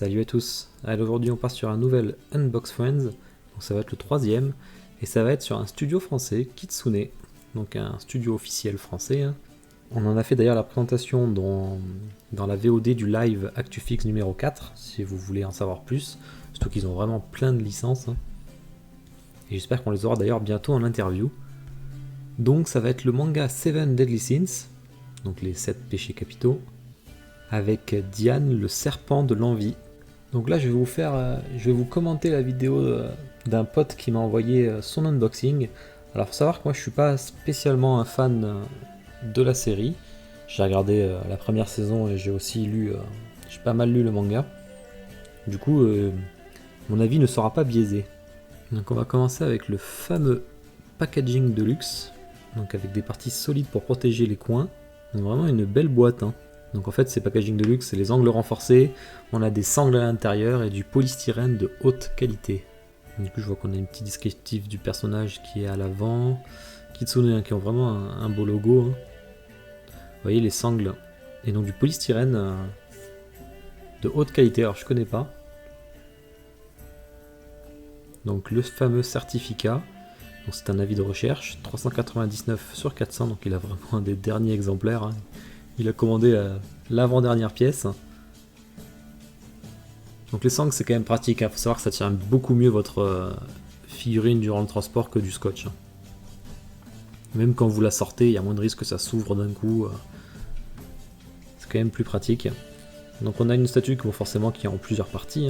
Salut à tous. Alors aujourd'hui on part sur un nouvel Unbox Friends, donc ça va être le troisième, et ça va être sur un studio français, Kitsune, donc un studio officiel français. On en a fait d'ailleurs la présentation dans la VOD du live ActuFix numéro 4, si vous voulez en savoir plus, surtout qu'ils ont vraiment plein de licences, et j'espère qu'on les aura d'ailleurs bientôt en interview. Donc ça va être le manga Seven Deadly Sins, donc les 7 péchés capitaux, avec Diane, le serpent de l'envie. Donc là je vais vous commenter la vidéo d'un pote qui m'a envoyé son unboxing. Alors faut savoir que moi je suis pas spécialement un fan de la série. J'ai regardé la première saison et j'ai pas mal lu le manga. Du coup mon avis ne sera pas biaisé. Donc on va commencer avec le fameux packaging de luxe, donc avec des parties solides pour protéger les coins. Donc vraiment une belle boîte. Donc en fait c'est packaging de luxe, c'est les angles renforcés, on a des sangles à l'intérieur et du polystyrène de haute qualité. Du coup je vois qu'on a une petite descriptif du personnage qui est à l'avant, Kitsune qui ont vraiment un beau logo. Vous voyez les sangles, et donc du polystyrène de haute qualité, alors je connais pas. Donc le fameux certificat, donc c'est un avis de recherche, 399 sur 400, donc il a vraiment un des derniers exemplaires. Il a commandé l'avant-dernière pièce. Donc les sangles c'est quand même pratique, faut savoir que ça tient beaucoup mieux votre figurine durant le transport que du scotch. Même quand vous la sortez, il y a moins de risque que ça s'ouvre d'un coup. C'est quand même plus pratique. Donc on a une statue qui est en plusieurs parties.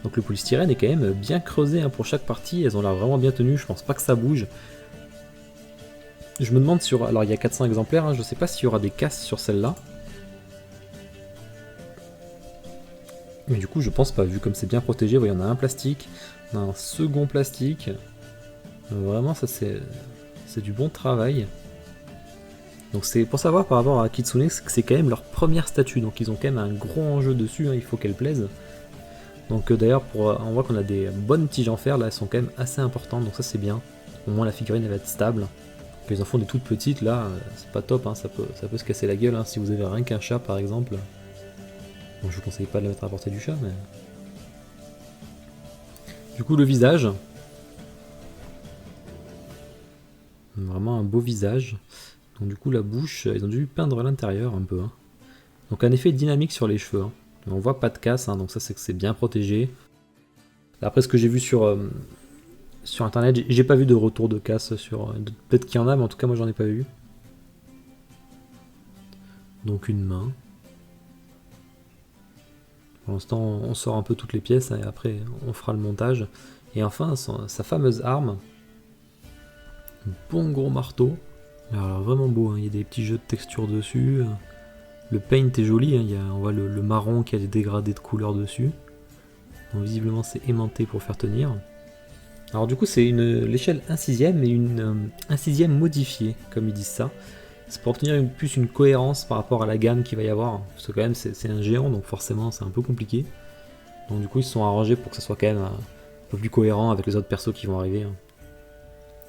Donc le polystyrène est quand même bien creusé pour chaque partie, elles ont l'air vraiment bien tenues, je pense pas que ça bouge. Je me demande si alors il y a 400 exemplaires, je sais pas s'il y aura des casses sur celle-là. Mais du coup je pense pas, vu comme c'est bien protégé, il y en a un plastique, on a un second plastique. Vraiment ça c'est du bon travail. Donc c'est pour savoir par rapport à Kitsune que c'est quand même leur première statue, donc ils ont quand même un gros enjeu dessus, il faut qu'elle plaise. Donc d'ailleurs on voit qu'on a des bonnes tiges en fer, là elles sont quand même assez importantes, donc ça c'est bien. Au moins la figurine elle va être stable. Ils en font des toutes petites là, c'est pas top, ça peut se casser la gueule si vous avez rien qu'un chat par exemple. Bon, je vous conseille pas de la mettre à la portée du chat, mais... Du coup le visage. Vraiment un beau visage. Donc du coup la bouche, ils ont dû peindre l'intérieur un peu. Donc un effet dynamique sur les cheveux. On voit pas de casse, donc ça c'est que c'est bien protégé. Après ce que j'ai vu sur internet, j'ai pas vu de retour de casse sur... Peut-être qu'il y en a, mais en tout cas moi j'en ai pas vu. Donc une main. Pour l'instant on sort un peu toutes les pièces et après on fera le montage. Et enfin sa fameuse arme. Un bon gros marteau. Alors vraiment beau, il y a des petits jeux de texture dessus. Le paint est joli, on voit le marron qui a des dégradés de couleur dessus. Donc visiblement c'est aimanté pour faire tenir. Alors du coup c'est l'échelle 1/6 et une 1/6 modifiée, comme ils disent ça. C'est pour obtenir plus une cohérence par rapport à la gamme qu'il va y avoir. Parce que quand même c'est un géant, donc forcément c'est un peu compliqué. Donc du coup ils se sont arrangés pour que ça soit quand même un peu plus cohérent avec les autres persos qui vont arriver.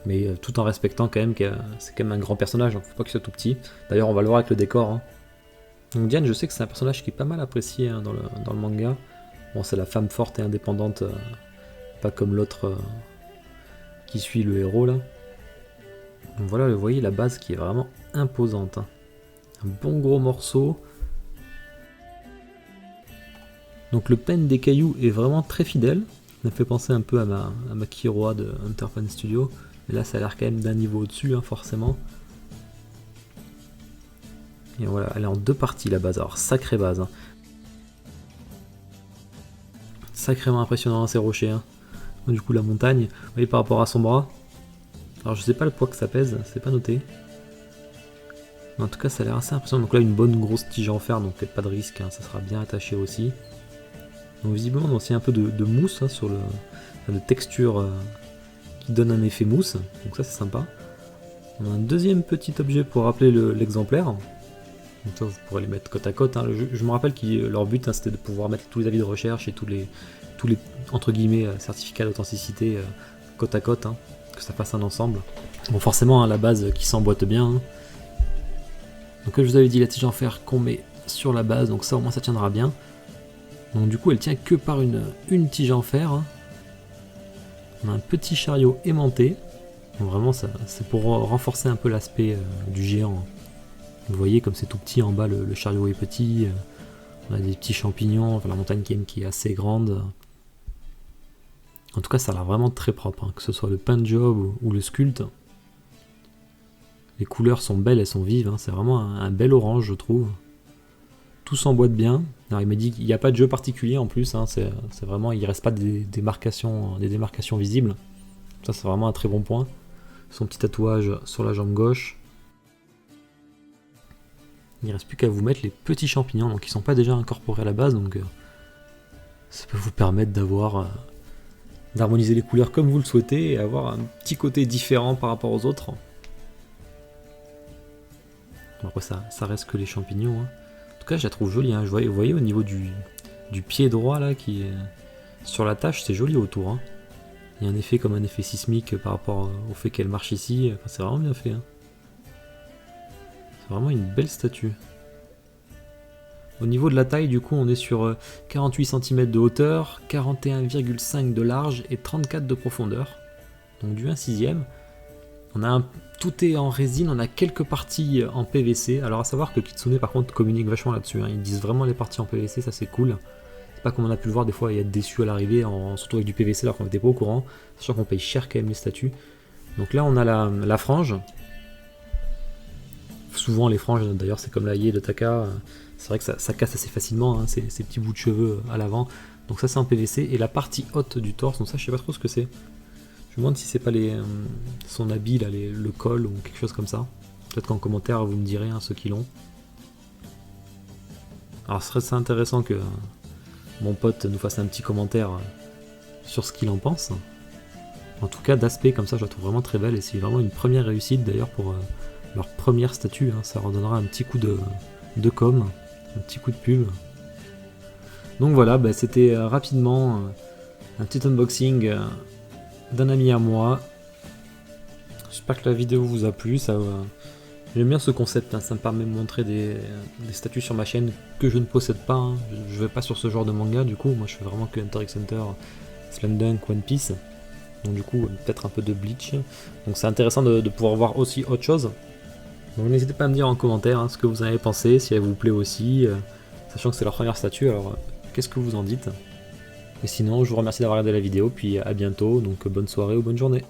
Mais tout en respectant quand même que c'est quand même un grand personnage, donc faut pas qu'il soit tout petit. D'ailleurs on va le voir avec le décor. Donc Diane, je sais que c'est un personnage qui est pas mal apprécié dans le manga. Bon, c'est la femme forte et indépendante, pas comme l'autre qui suit le héros là. Donc voilà, vous voyez la base qui est vraiment imposante. Un bon gros morceau. Donc le pen des cailloux est vraiment très fidèle. Ça me fait penser un peu à ma Kiroa de Hunter Fan Studio. Mais là ça a l'air quand même d'un niveau au-dessus, forcément. Et voilà, elle est en deux parties la base, alors sacrée base. Sacrément impressionnant ces rochers. Du coup la montagne, vous voyez par rapport à son bras. Alors je sais pas le poids que ça pèse, c'est pas noté. Mais en tout cas ça a l'air assez impressionnant. Donc là une bonne grosse tige en fer, donc pas de risque, ça sera bien attaché aussi. Donc visiblement on a aussi un peu de mousse sur de texture qui donne un effet mousse, donc ça c'est sympa. On a un deuxième petit objet pour rappeler l'exemplaire. Donc ça vous pourrez les mettre côte à côte. Je me rappelle que leur but c'était de pouvoir mettre tous les avis de recherche et tous les entre guillemets certificats d'authenticité côte à côte, que ça fasse un ensemble. Bon forcément la base qui s'emboîte bien. Donc comme je vous avais dit, la tige en fer qu'on met sur la base, donc ça au moins ça tiendra bien. Donc du coup elle tient que par une tige en fer. Hein. On a un petit chariot aimanté. Donc vraiment c'est pour renforcer un peu l'aspect du géant. Vous voyez comme c'est tout petit en bas, le chariot est petit. On a des petits champignons, enfin, la montagne qui est assez grande. En tout cas ça a l'air vraiment très propre, hein, que ce soit le paint job ou le sculpte. Les couleurs sont belles, elles sont vives, hein. C'est vraiment un bel orange je trouve. Tout s'emboîte bien. Alors, il m'a dit qu'il n'y a pas de jeu particulier en plus, hein. C'est vraiment, il ne reste pas des démarcations visibles. Ça c'est vraiment un très bon point. Son petit tatouage sur la jambe gauche. Il ne reste plus qu'à vous mettre les petits champignons, donc ils ne sont pas déjà incorporés à la base, donc ça peut vous permettre d'harmoniser les couleurs comme vous le souhaitez et avoir un petit côté différent par rapport aux autres. Après ça reste que les champignons. Hein. En tout cas je la trouve jolie, hein. Vous voyez au niveau du pied droit là qui est sur la tâche, c'est joli autour. Hein. Il y a un effet comme un effet sismique par rapport au fait qu'elle marche ici, enfin, c'est vraiment bien fait. Hein. C'est vraiment une belle statue. Au niveau de la taille, du coup, on est sur 48 cm de hauteur, 41,5 de large et 34 de profondeur. Donc du 1/6. Tout est en résine, on a quelques parties en PVC. Alors à savoir que Kitsune par contre communique vachement là-dessus. Hein. Ils disent vraiment les parties en PVC, ça c'est cool. C'est pas comme on a pu le voir des fois, il y a déçu à l'arrivée, surtout avec du PVC alors qu'on n'était pas au courant. Sachant qu'on paye cher quand même les statues. Donc là on a la frange. Souvent les franges, d'ailleurs c'est comme la Hiei de Taka, c'est vrai que ça casse assez facilement, hein, ces petits bouts de cheveux à l'avant. Donc ça c'est en PVC, et la partie haute du torse, donc ça je sais pas trop ce que c'est. Je me demande si c'est pas son habit, là, le col ou quelque chose comme ça. Peut-être qu'en commentaire vous me direz, hein, ceux qui l'ont. Alors ce serait intéressant que mon pote nous fasse un petit commentaire sur ce qu'il en pense. En tout cas d'aspect comme ça je la trouve vraiment très belle, et c'est vraiment une première réussite d'ailleurs pour leur première statue, hein. Ça redonnera un petit coup de com, un petit coup de pub. Donc voilà, bah, c'était rapidement un petit unboxing d'un ami à moi. J'espère que la vidéo vous a plu. J'aime bien ce concept, hein. Ça me permet de montrer des statues sur ma chaîne que je ne possède pas. Hein. Je vais pas sur ce genre de manga, du coup moi je fais vraiment que Hunter x Hunter, Slam Dunk, One Piece. Donc du coup peut-être un peu de Bleach. Donc c'est intéressant de pouvoir voir aussi autre chose. Donc n'hésitez pas à me dire en commentaire, hein, ce que vous en avez pensé, si elle vous plaît aussi, sachant que c'est leur première statue, alors qu'est-ce que vous en dites? Et sinon je vous remercie d'avoir regardé la vidéo, puis à bientôt, donc bonne soirée ou bonne journée.